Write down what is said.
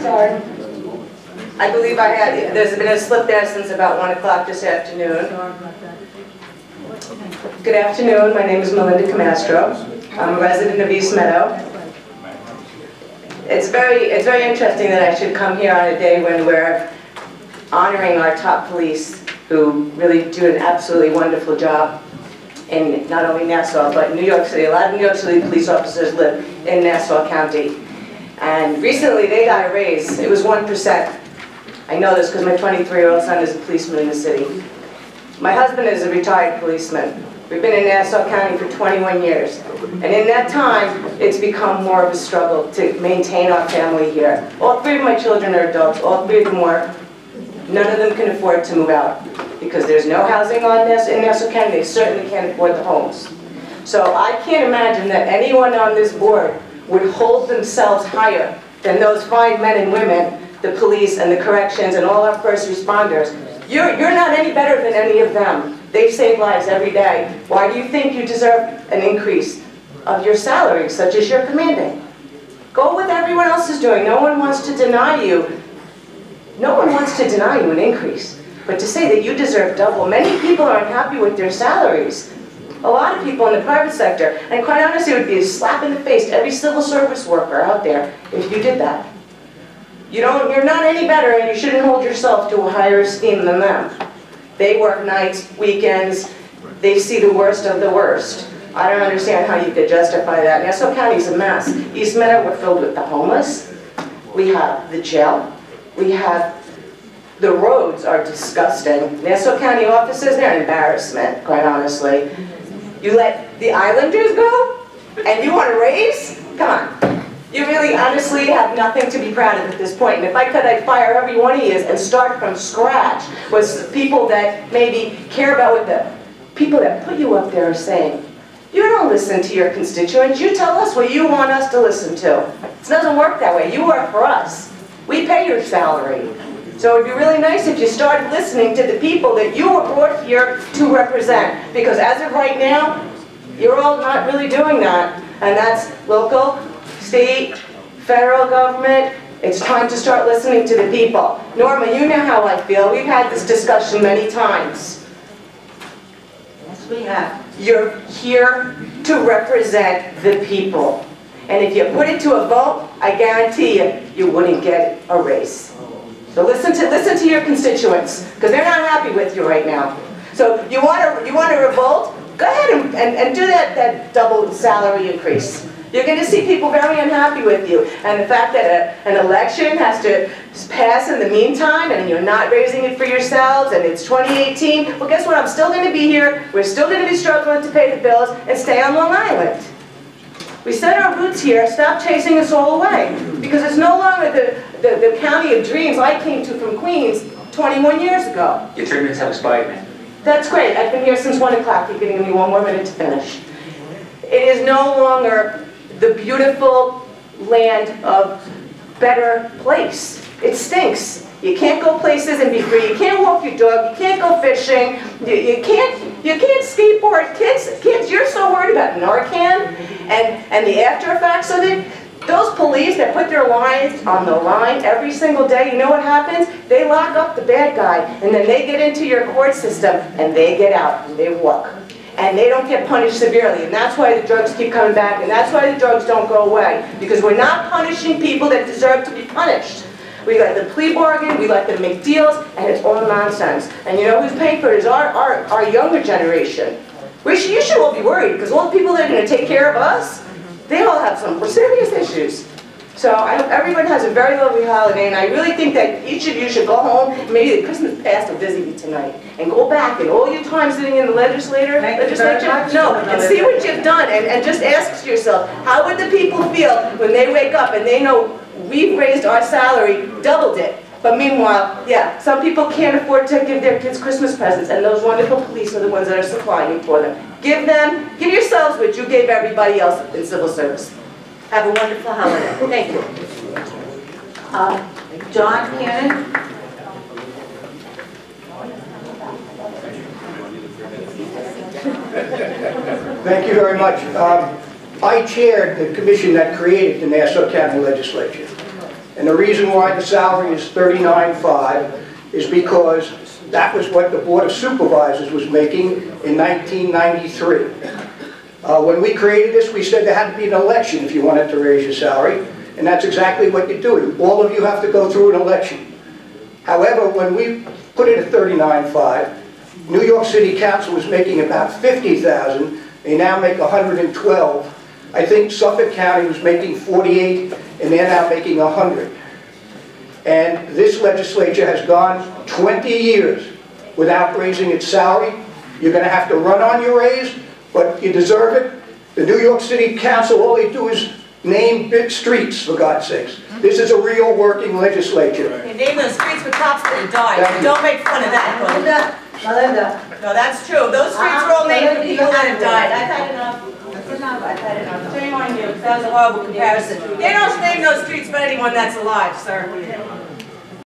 sorry. I believe there's been a slip there since about 1 o'clock this afternoon. Good afternoon, my name is Melinda Camastro. I'm a resident of East Meadow. It's very interesting that I should come here on a day when we're honoring our top police who really do an absolutely wonderful job in not only Nassau, but New York City. A lot of New York City police officers live in Nassau County. And recently they got a raise. It was 1%. I know this because my 23-year-old son is a policeman in the city. My husband is a retired policeman. We've been in Nassau County for 21 years. And in that time, it's become more of a struggle to maintain our family here. All 3 of my children are adults. All 3 of them work. None of them can afford to move out because there's no housing in Nassau County. They certainly can't afford the homes. So I can't imagine that anyone on this board would hold themselves higher than those fine men and women, the police and the corrections and all our first responders. You're not any better than any of them. They save lives every day. Why do you think you deserve an increase of your salary, such as you're commanding? Go with everyone else is doing. No one wants to deny you. No one wants to deny you an increase. But to say that you deserve double, many people are unhappy with their salaries. A lot of people in the private sector, and quite honestly, it would be a slap in the face to every civil service worker out there if you did that. You're not any better, and you shouldn't hold yourself to a higher esteem than them. They work nights, weekends, they see the worst of the worst. I don't understand how you could justify that. Nassau County's a mess. East Meadow, we're filled with the homeless. We have the jail. We have, the roads are disgusting. Nassau County offices, they're an embarrassment, quite honestly. You let the islanders go? And you want to raise? Come on. You really honestly have nothing to be proud of at this point. And if I could, I'd fire every one of you and start from scratch with people that maybe care about what the people that put you up there are saying. You don't listen to your constituents. You tell us what you want us to listen to. It doesn't work that way. You work for us. We pay your salary. So it would be really nice if you started listening to the people that you were brought here to represent. Because as of right now, you're all not really doing that. And that's local, state, federal government. It's time to start listening to the people. Norma, you know how I feel. We've had this discussion many times. Yes, we have. You're here to represent the people. And if you put it to a vote, I guarantee you, you wouldn't get a raise. So listen to your constituents, because they're not happy with you right now. So you want to revolt? Go ahead and do that double salary increase. You're going to see people very unhappy with you. And the fact that an election has to pass in the meantime and you're not raising it for yourselves and it's 2018, well guess what, I'm still going to be here, we're still going to be struggling to pay the bills and stay on Long Island. We set our roots here, stop chasing us all away. Because it's no longer the county of dreams I came to from Queens 21 years ago. Your 3 minutes have expired, ma'am. That's great, I've been here since 1 o'clock, you're giving me 1 more minute to finish. It is no longer the beautiful land of better place. It stinks. You can't go places and be free. You can't walk your dog. You can't go fishing. You can't skateboard. Kids, you're so worried about Narcan and the after effects of it. Those police that put their lives on the line every single day, you know what happens? They lock up the bad guy, and then they get into your court system, and they get out, and they walk. And they don't get punished severely, and that's why the drugs keep coming back, and that's why the drugs don't go away. Because we're not punishing people that deserve to be punished. We let them plea bargain, we let them make deals, and it's all nonsense. And you know who's paying for it is our younger generation. You should all be worried, because all the people that are going to take care of us, they all have some serious issues. So I hope everyone has a very lovely holiday, and I really think that each of you should go home, and maybe the Christmas past will visit you tonight, and go back and all your time sitting in the legislature, and see what you've done, and just ask yourself, how would the people feel when they wake up and they know we've raised our salary, doubled it, but meanwhile, yeah, some people can't afford to give their kids Christmas presents, and those wonderful police are the ones that are supplying for them. Give yourselves what you gave everybody else in civil service. Have a wonderful holiday. Thank you. John Cannon. Thank you very much. I chaired the commission that created the Nassau County Legislature. And the reason why the salary is $39,500 is because that was what the Board of Supervisors was making in 1993. When we created this, we said there had to be an election if you wanted to raise your salary, and that's exactly what you're doing. All of you have to go through an election. However, when we put it at $39,500, New York City Council was making about $50,000. They now make $112,000. I think Suffolk County was making $48,000, and they're now making $100,000. And this legislature has gone 20 years without raising its salary. You're going to have to run on your raise, but you deserve it. The New York City Council, all they do is name big streets, for God's sakes. This is a real working legislature. You name those streets with cops that died. Thank you. Don't make fun of that. Melinda. No, that's true. Those streets were all named for people that have died. I've had enough. I've had enough. Shame on you. That was a horrible comparison. They don't name those streets for anyone that's alive, sir.